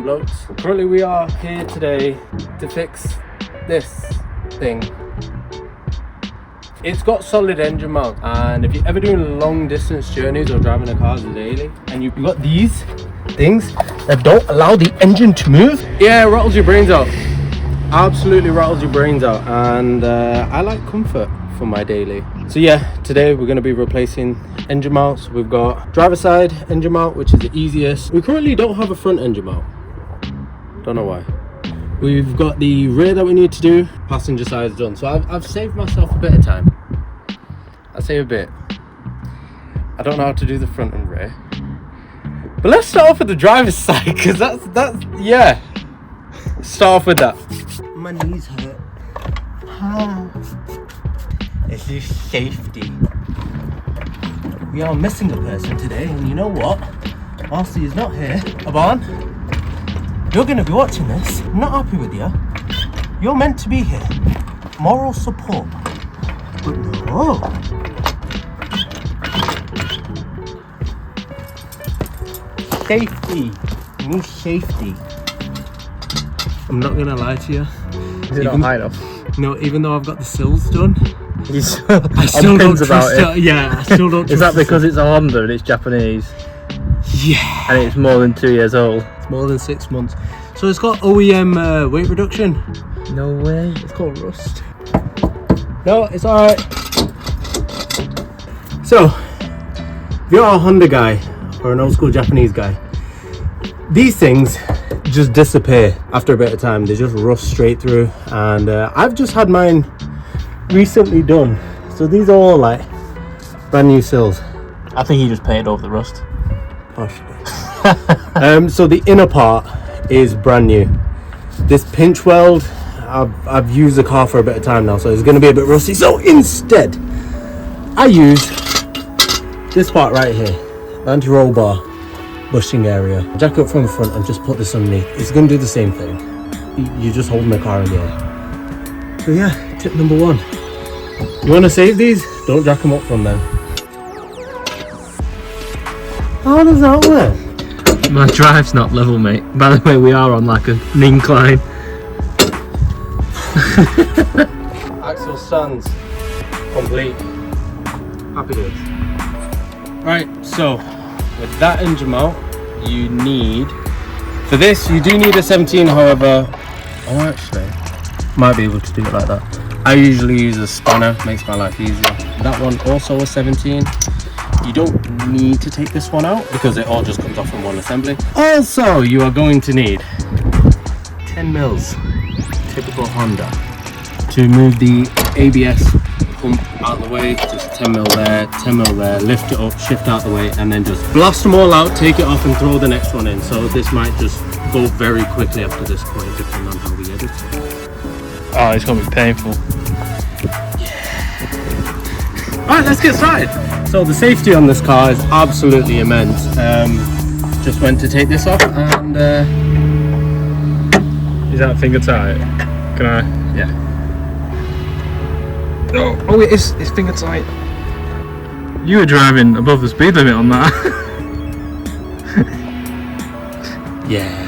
Blokes. Currently we are here today to fix this thing. It's got solid engine mount, and if you're ever doing long distance journeys or driving a car daily and you've got these things that don't allow the engine to move, yeah, it rattles your brains out. Absolutely rattles your brains out. And I like comfort for my daily. So yeah, today we're going to be replacing engine mounts. We've got driver side engine mount, which is the easiest. We currently don't have a front engine mount, don't know why. We've got the rear that we need to do. Passenger side is done, so I've saved myself a bit of time. I say a bit. I don't know how to do the front and rear, but let's start off with the driver's side, because that's yeah, start off with that. My knees hurt. It's just safety. We are missing a person today, and you know what? Whilst he's not here, Aaban, you're going to be watching this. I'm not happy with you. You're meant to be here. Moral support. But no. Safety. You need safety. I'm not going to lie to you. Is it not high enough? No, even though I've got the sills done, I still don't trust it. Yeah, I still don't trust Is that because it's a Honda and it's Japanese? Yeah. And it's more than 2 years old? It's more than 6 months. So it's got OEM weight reduction. No way. It's called rust. No, it's alright. So, if you're a Honda guy or an old school Japanese guy, these things just disappear after a bit of time. They just rust straight through, and I've just had mine recently done. So these are all like brand new sills. I think he just painted over the rust. Partially. So the inner part is brand new. This pinch weld, I've used the car for a bit of time now, so it's going to be a bit rusty. So instead, I use this part right here, the anti-roll bar bushing area. Jack up from the front and just put this underneath. It's going to do the same thing. You're just holding the car in the air. So yeah, tip number one. You want to save these? Don't jack them up from them. How does that work? My drive's not level, mate. By the way, we are on like an incline. Axle stands complete. Happy days. Right, so with that engine mount, you need, for this you do need a 17, however, oh actually, might be able to do it like that. I usually use a spanner, makes my life easier. That one also a 17. You don't need to take this one out because it all just comes off in one assembly. Also, you are going to need 10 mils, typical Honda, to move the ABS pump out of the way. Just 10 mil there, 10 mil there, lift it up, shift out the way, and then just blast them all out, take it off and throw the next one in. So this might just go very quickly after this point, depending on how we edit it. Oh, it's going to be painful. Alright, let's get started. So the safety on this car is absolutely immense. Just went to take this off, and Is that finger tight? Can I? yeah. Oh, it is. It's finger tight. You were driving above the speed limit on that. Yeah.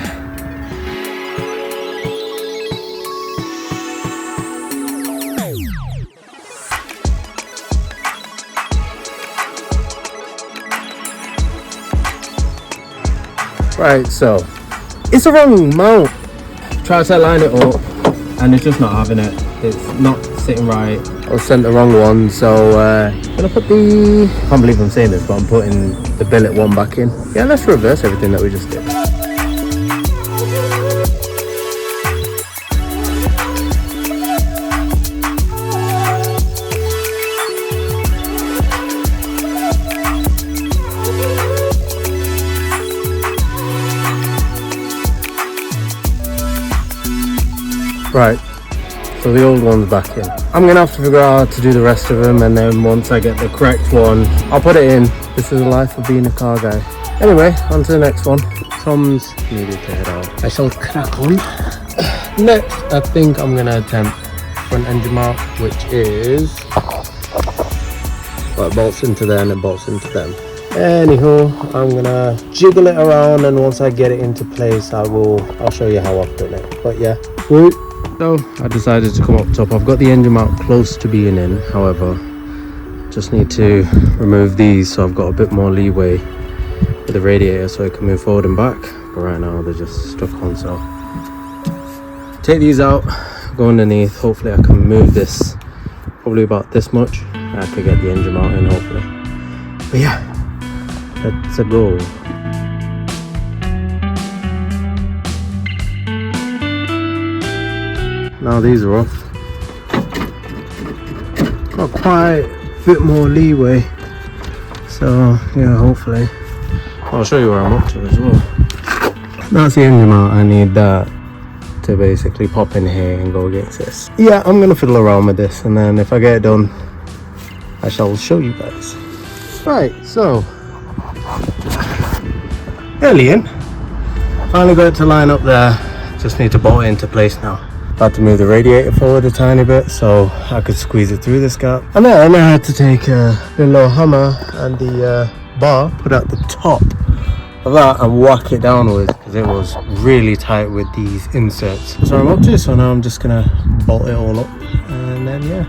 Right, so it's the wrong mount. Try to line it up and it's just not having it. It's not sitting right. I sent the wrong one, so I'm gonna put the, I can't believe I'm saying this, but I'm putting the billet one back in. Yeah, let's reverse everything that we just did. Right, so the old one's back in. I'm gonna have to figure out how to do the rest of them, and then once I get the correct one, I'll put it in. This is the life of being a car guy. Anyway, on to the next one. Tom's needed to head out. I shall crack on. Next, I think I'm gonna attempt front engine mount, which is, well, it bolts into there and it bolts into them. Anywho, I'm gonna jiggle it around, and once I get it into place, I'll show you how I've done it. But yeah, so I decided to come up top. I've got the engine mount close to being in, however, just need to remove these so I've got a bit more leeway with the radiator so it can move forward and back. But right now they're just stuck on, so take these out, go underneath. Hopefully I can move this probably about this much, and I can get the engine mount in, hopefully. But yeah, let's go. Now these are off. Got quite a bit more leeway, so yeah, hopefully. I'll show you where I'm up to as well. That's the engine mount. I need that to basically pop in here and go against this. Yeah, I'm gonna fiddle around with this, and then if I get it done, I shall show you guys. Right, so alien finally got it to line up there. Just need to bolt it into place now. Had to move the radiator forward a tiny bit so I could squeeze it through this gap, and then I had to take a little hammer and the bar, put at the top of that and whack it downwards because it was really tight with these inserts. That's what I'm up to. So now I'm just gonna bolt it all up, and then yeah,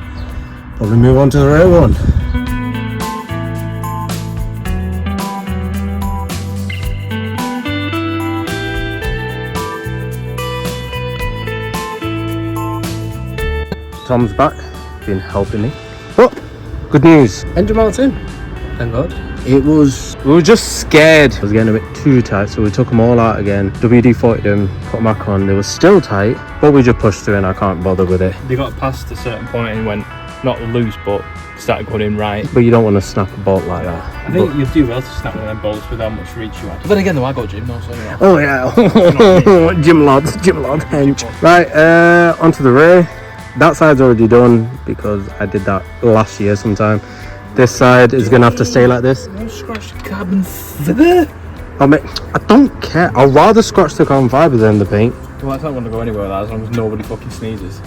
probably move on to the rear one. Tom's back, been helping me. Oh, good news, engine mount's in, thank God. We were just scared it was getting a bit too tight, so we took them all out again, WD-40'd them, put them back on. They were still tight, but we just pushed through and I can't bother with it. They got past a certain point and went not loose, but started going in right. But you don't want to snap a bolt like that. I think you'd do well to snap one of them bolts with how much reach you had. But then again though, I got gym now, so yeah. Oh yeah, gym lad hench. Right, onto the rear. That side's already done because I did that last year sometime. This side is gonna have to stay like this. Don't scratch the carbon fiber. I don't care. I'd rather scratch the carbon fibre than the paint. Well, that's not going to go anywhere with that as long as nobody fucking sneezes.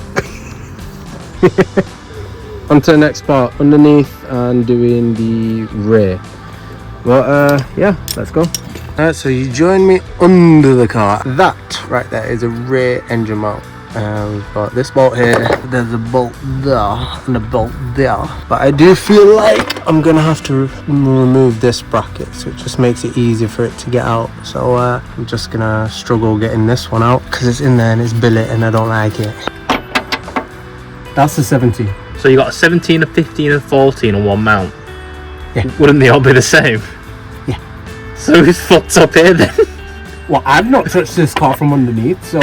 Onto the next part, underneath and doing the rear. But yeah, let's go. Alright, so you join me under the car. That right there is a rear engine mount. We've got this bolt here, there's a bolt there and a bolt there, but I do feel like I'm gonna have to remove this bracket, so it just makes it easier for it to get out. So I'm just gonna struggle getting this one out because it's in there and it's billet and I don't like it. That's the 17. So you got a 17, a 15 and 14 on one mount? Yeah. Wouldn't they all be the same? Yeah. So who's fucked up here then? Well, I've not touched this car from underneath, so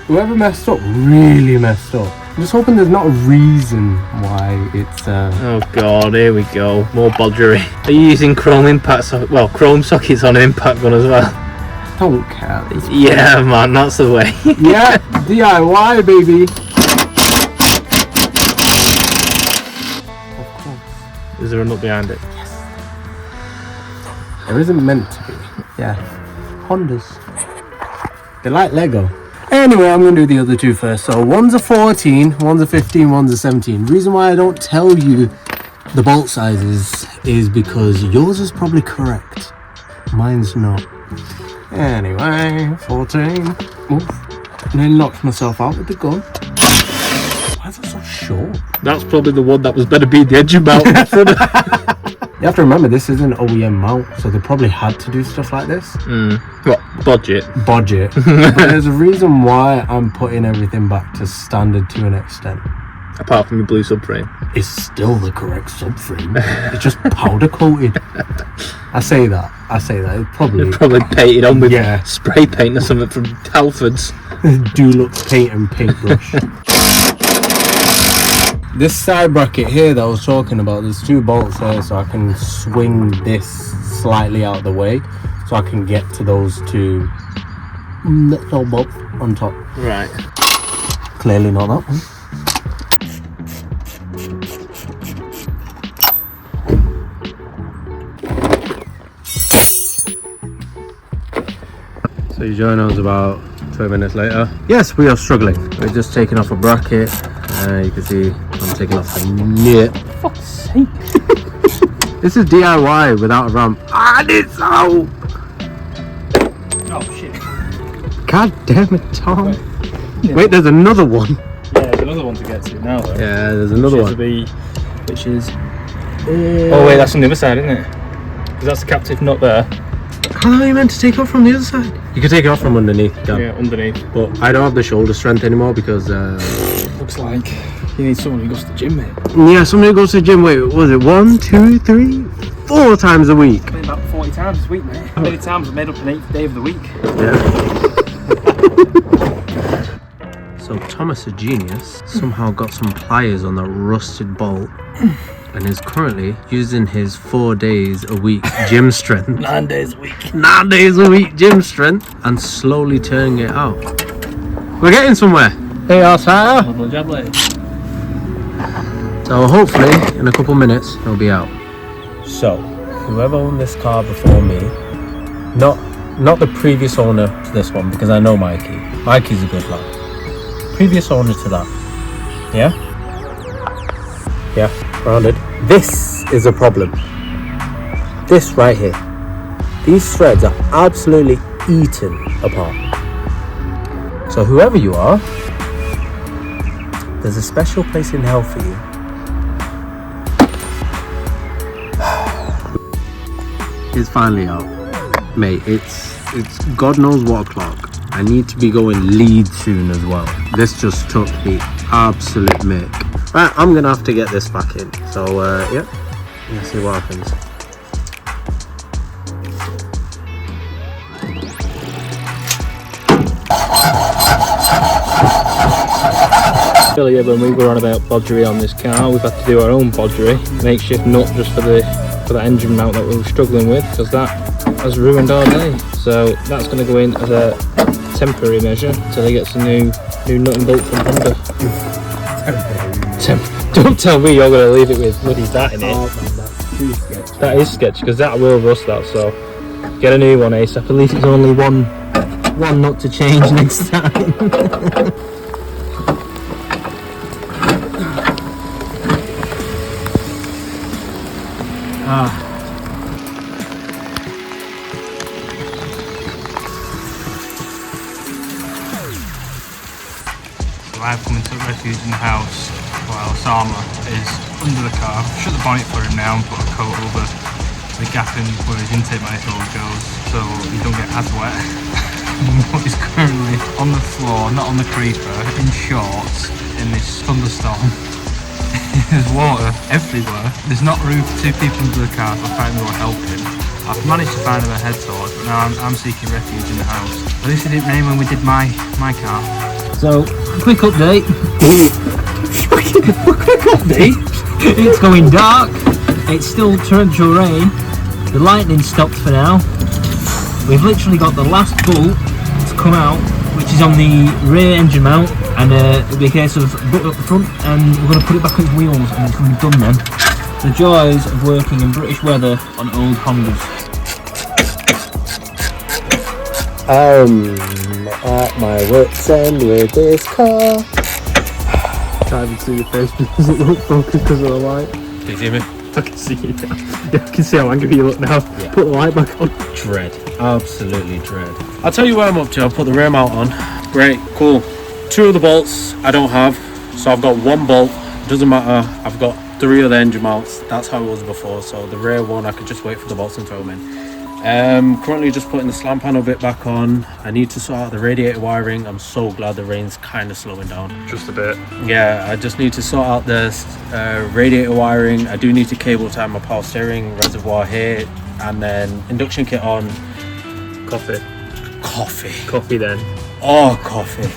whoever messed up really messed up. I'm just hoping there's not a reason why it's Oh god, here we go. More bodgery. Are you using chrome chrome sockets on an impact gun as well? Don't care. Yeah man, that's the way. Yeah, DIY baby. Of course. Is there a nut behind it? Yes. There isn't meant to be. Yeah. Hondas. They're like Lego. Anyway, I'm going to do the other two first. So one's a 14, one's a 15, one's a 17. The reason why I don't tell you the bolt sizes is because yours is probably correct. Mine's not. Anyway, 14. Oof. And I knocked myself out with the gun. Why is that so short? That's probably the one that was better be the engine mount. You have to remember, this is an OEM mount, so they probably had to do stuff like this. What? Budget? Budget. But there's a reason why I'm putting everything back to standard to an extent. Apart from your blue subframe. It's still the correct subframe. It's just powder coated. I say that. It probably painted on with spray paint or something from Halfords. Dulux paint and paintbrush. This side bracket here that I was talking about, there's two bolts there, so I can swing this slightly out of the way so I can get to those two little bolts on top. Right. Clearly not that one. So you join us about 20 minutes later. Yes, we are struggling. We're just taking off a bracket. You can see I'm taking off the nut. For fuck's sake. This is DIY without a ramp. I need help! Oh shit. God damn it, Tom. Yeah. Wait, there's another one. Yeah, there's another one to get to now though. Yeah, there's another one. Which is... Oh wait, that's on the other side, isn't it? Because that's the captive nut there. How are you meant to take off from the other side? You can take it off from underneath, Dan. Yeah, underneath. But I don't have the shoulder strength anymore because... Looks like you need someone who goes to the gym, mate. Yeah, somebody who goes to the gym, wait, was it 1, 2, 3, 4 times a week? About 40 times this week, mate. How many times I've made up an 8th day of the week? Yeah. So Thomas, a genius, somehow got some pliers on that rusted bolt and is currently using his 4 days a week gym strength. 9 days a week. 9 days a week gym strength and slowly turning it out. We're getting somewhere. Hey, Arthur. Lovely job, lady. So hopefully in a couple minutes he'll be out. So whoever owned this car before me, not the previous owner to this one, because I know Mikey. Mikey's a good lad. Previous owner to that. Yeah? Yeah, rounded. This is a problem. This right here. These threads are absolutely eaten apart. So whoever you are, there's a special place in hell for you. It's finally out. Mate, it's God knows what o'clock. I need to be going lead soon as well. This just took the absolute mick. Right, I'm gonna have to get this back in. So yeah, let's see what happens. Earlier when we were on about bodgery on this car, we've had to do our own bodgery. Makeshift nut just for that engine mount that we were struggling with, because that has ruined our day. So that's going to go in as a temporary measure until he gets a new nut and bolt from Honda. Don't tell me you're going to leave it with bloody that in it. Oh, man, that's too sketchy. That is sketchy, because that will rust that. So get a new one, ASAP. At least it's only one nut to change next time. So I've come and took refuge in the house while Osama is under the car. I've shut the bonnet for him now and put a coat over the gap in where his intake manifold goes so he don't get as wet. He's currently on the floor, not on the creeper, in shorts in this thunderstorm. There's water everywhere. There's not room for 2 people under the car, so I can't even help him. I've managed to find him a head torch, but now I'm seeking refuge in the house. At least it didn't rain when we did my car. So, quick update. Quick update? It's going dark. It's still torrential rain. The lightning stopped for now. We've literally got the last bolt to come out, which is on the rear engine mount, and it'll be a case of bolt up the front, and we're going to put it back on its wheels, and it's going to be done then. The joys of working in British weather on old Hondas. At my wit's end with this car. Can't even see your face because it won't focus because of the light. Can you see me? I can see you now. Yeah, I can see how angry you look now. Yeah. Put the light back on. Dread. Absolutely dread. I'll tell you what I'm up to. I'll put the rear mount on. Great, cool. 2 of the bolts I don't have. So I've got 1 bolt. Doesn't matter. I've got 3 of the engine mounts. That's how it was before. So the rear one, I could just wait for the bolts and throw them in. Currently just putting the slam panel bit back on. I need to sort out the radiator wiring. I'm so glad the rain's kind of slowing down. Just a bit. Yeah, I just need to sort out the radiator wiring. I do need to cable tie my power steering reservoir here, and then induction kit on. Coffee then. Oh, coffee.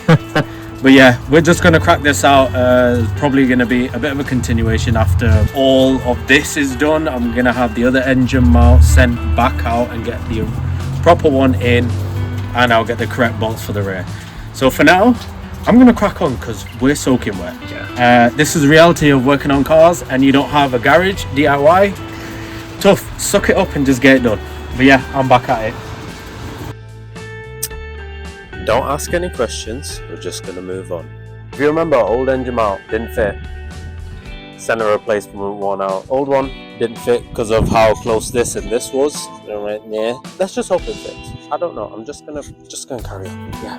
But yeah, we're just going to crack this out. It's probably going to be a bit of a continuation after all of this is done. I'm going to have the other engine mount sent back out and get the proper one in, and I'll get the correct bolts for the rear. So for now, I'm going to crack on because we're soaking wet. Yeah. This is the reality of working on cars and you don't have a garage, DIY. Tough, suck it up and just get it done. But yeah, I'm back at it. Don't ask any questions, we're just going to move on. If you remember, our old engine mount didn't fit. center replacement one out. Old one didn't fit because of how close this and this was. Right near. Let's just hope it fits. I don't know. I'm just gonna carry on. Yeah.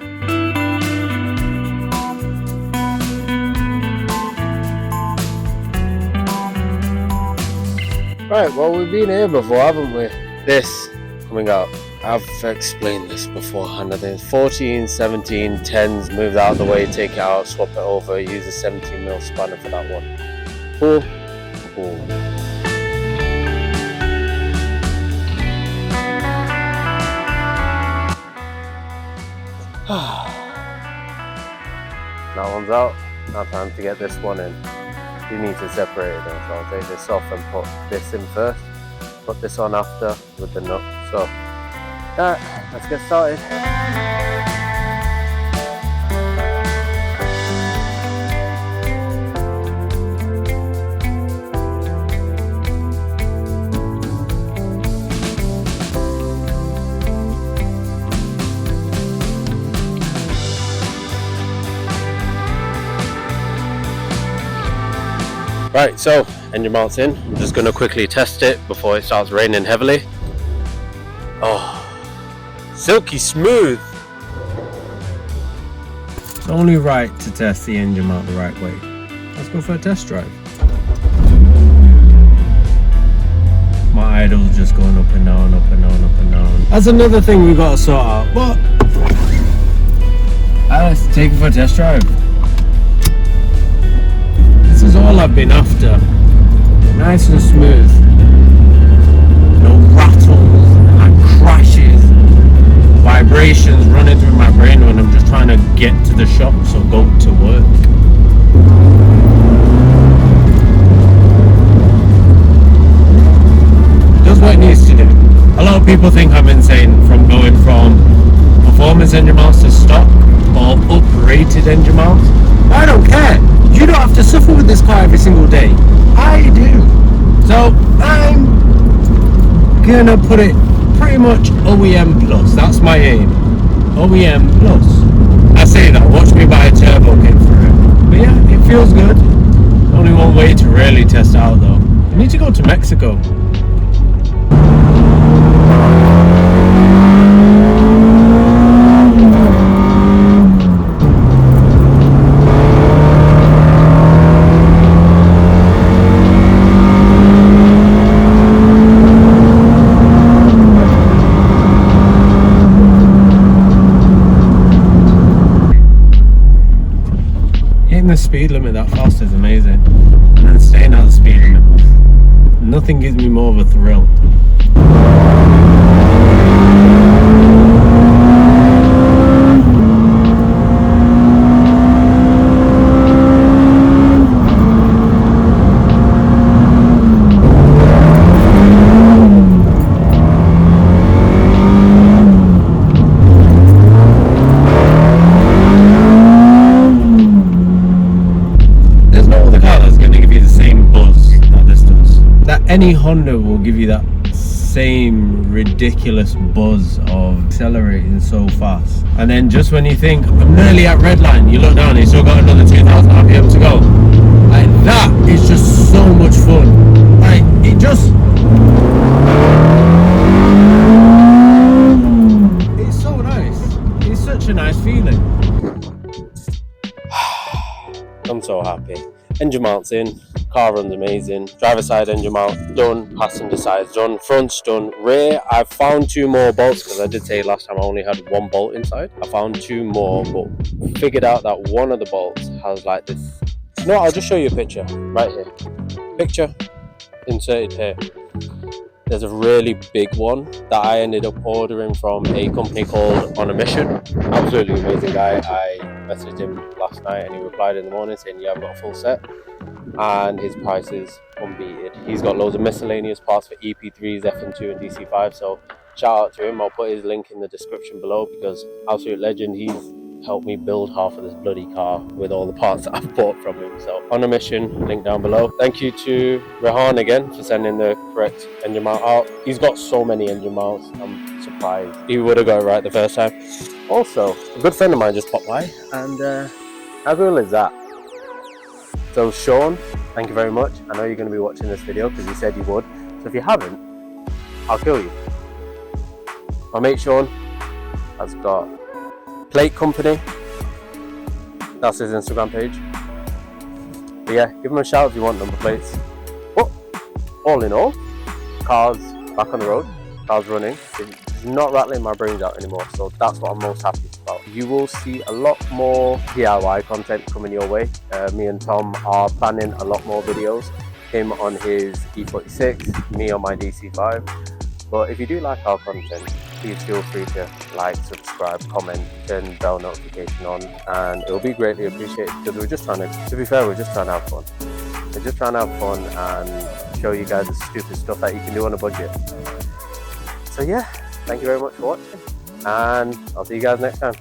Right, well, we've been here before, haven't we? This coming out. I've explained this before, and I think 14, 17, 10s, move out of the way, take it out, swap it over, use a 17mm spanner for that one. Cool? Cool. That one's out. Now time to get this one in. You need to separate it then, so I'll take this off and put this in first. Put this on after with the nut. So, alright, let's get started. Right, so engine mount's in. I'm just going to quickly test it before it starts raining heavily. Oh, silky smooth. It's only right to test the engine mount the right way. Let's go for a test drive. My idle's just going up and down, up and down, up and down. That's another thing we got to sort out. But let's take it for a test drive. This is all I've been after. Nice and smooth. No rattles and crashes. Vibrations running through my brain when I'm just trying to get to the shop, so go to work. Does what it needs to do. A lot of people think I'm insane from going from performance engine mounts to stock or uprated engine mounts. I don't care. You don't have to suffer with this car every single day. I do. So I'm gonna put it pretty much OEM plus. That's my aim. OEM plus. I say that. Watch me buy a turbo kit for it. But yeah, it feels good. Only one way to really test it out though. I need to go to Mexico. The speed limit that fast is amazing, and then staying at the speed limit, nothing gives me more of a thrill. Any Honda will give you that same ridiculous buzz of accelerating so fast, and then just when you think I'm nearly at redline, you look down and you still got another 2,000 RPM to go. Like, that is just so much fun. Like, it just, it's so nice. It's such a nice feeling. I'm so happy. Engine mount's in. Car runs amazing. Driver side engine mount done, passenger side done, front's done. Rear, I've found 2 more bolts because I did say last time I only had 1 bolt inside. I found 2 more, but figured out that one of the bolts has like this. No, I'll just show you a picture right here. Picture inserted here. There's a really big one that I ended up ordering from a company called On a Mission. Absolutely amazing guy. I messaged him last night and he replied in the morning saying, yeah, I've got a full set. And his price is unbeaten. He's got loads of miscellaneous parts for EP3s, FN2 and DC5, so shout out to him. I'll put his link in the description below because absolute legend. He's helped me build half of this bloody car with all the parts that I've bought from him. So On a Mission, link down below. Thank you to Rehan again for sending the correct engine mount out. He's got so many engine mounts, I'm surprised he would have got it right the first time. Also, a good friend of mine just popped by, and as well as that, So Sean, thank you very much. I know you're going to be watching this video because you said you would. So if you haven't, I'll kill you. My mate Sean has got Plate Company. That's his Instagram page. But yeah, give him a shout if you want number plates. But all in all, cars back on the road, cars running. It's not rattling my brains out anymore, so that's what I'm most happy about. You will see a lot more DIY content coming your way. Me and Tom are planning a lot more videos. Him on his E46, me on my DC5. But if you do like our content, please feel free to like, subscribe, comment, turn bell notification on, and it will be greatly appreciated because we're just trying to be fair, we're just trying to have fun. We're just trying to have fun and show you guys the stupid stuff that you can do on a budget. So yeah, thank you very much for watching, and I'll see you guys next time.